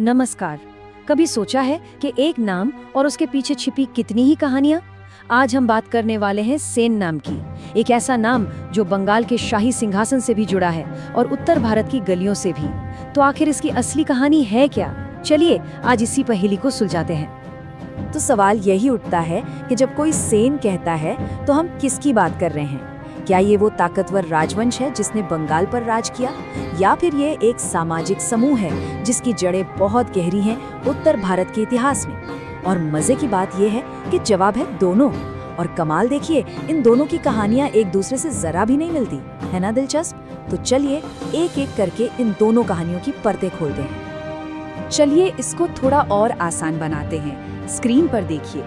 नमस्कार। कभी सोचा है कि एक नाम और उसके पीछे छिपी कितनी ही कहानियां? आज हम बात करने वाले हैं सेन नाम की। एक ऐसा नाम जो बंगाल के शाही सिंहासन से भी जुड़ा है और उत्तर भारत की गलियों से भी। तो आखिर इसकी असली कहानी है क्या? चलिए आज इसी पहेली को सुलझाते हैं। तो सवाल यही उठता है कि जब कोई सेन कहता है तो हम किसकी बात कर रहे हैं? क्या ये वो ताकतवर राजवंश है जिसने बंगाल पर राज किया, या फिर ये एक सामाजिक समूह है जिसकी जड़ें बहुत गहरी हैं उत्तर भारत के इतिहास में? और मजे की बात ये है कि जवाब है दोनों। और कमाल देखिए, इन दोनों की कहानियां एक दूसरे से जरा भी नहीं मिलती, है ना दिलचस्प? तो चलिए एक एक करके इन दोनों कहानियों की परतें खोलते हैं। चलिए इसको थोड़ा और आसान बनाते हैं। स्क्रीन पर देखिए,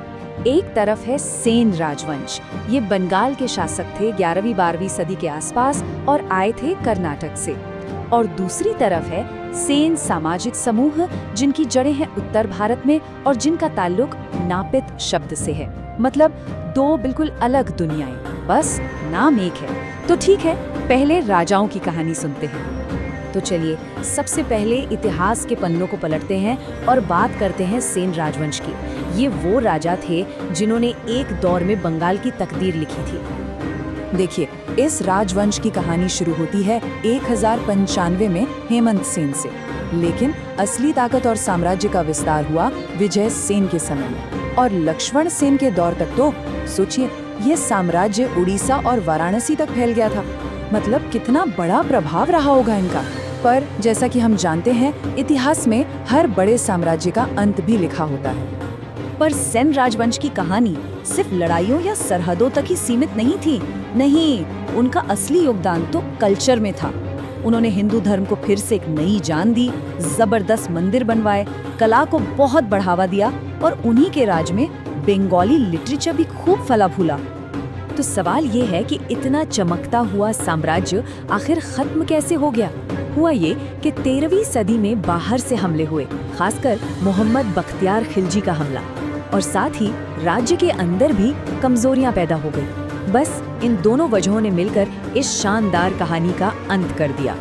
एक तरफ है सेन राजवंश। ये बंगाल के शासक थे 11वीं-12वीं सदी के आसपास और आए थे कर्नाटक से। और दूसरी तरफ है सेन सामाजिक समूह, जिनकी जड़ें हैं उत्तर भारत में और जिनका ताल्लुक नापित शब्द से है। मतलब दो बिल्कुल अलग दुनियाएं, बस नाम एक है। तो ठीक है, पहले राजाओं की कहानी सुनते हैं। तो चलिए सबसे पहले इतिहास के पन्नों को पलटते हैं और बात करते हैं सेन राजवंश की। ये वो राजा थे जिन्होंने एक दौर में बंगाल की तकदीर लिखी थी। देखिए, इस राजवंश की कहानी शुरू होती है 1095 में हेमंत सेन से, लेकिन असली ताकत और साम्राज्य का विस्तार हुआ विजय सेन के समय में। और लक्ष्मण सेन के दौर तक तो सोचिए, ये साम्राज्य उड़ीसा और वाराणसी तक फैल गया था। मतलब कितना बड़ा प्रभाव रहा होगा इनका। पर जैसा कि हम जानते हैं, इतिहास में हर बड़े साम्राज्य का अंत भी लिखा होता है। पर सेन राजवंश की कहानी सिर्फ लड़ाइयों या सरहदों तक ही सीमित नहीं थी। नहीं, उनका असली योगदान तो कल्चर में था। उन्होंने हिंदू धर्म को फिर से एक नई जान दी, जबरदस्त मंदिर बनवाए, कला को बहुत बढ़ावा दिया और उन्हीं के राज में बंगाली लिटरेचर भी खूब फला फूला। तो सवाल ये है कि इतना चमकता हुआ साम्राज्य आखिर खत्म कैसे हो गया? हुआ ये कि 13वीं सदी में बाहर से हमले हुए, खासकर मोहम्मद बख्तियार खिलजी का हमला, और साथ ही राज्य के अंदर भी कमजोरियां पैदा हो गई। बस इन दोनों वजहों ने मिलकर इस शानदार कहानी का अंत कर दिया।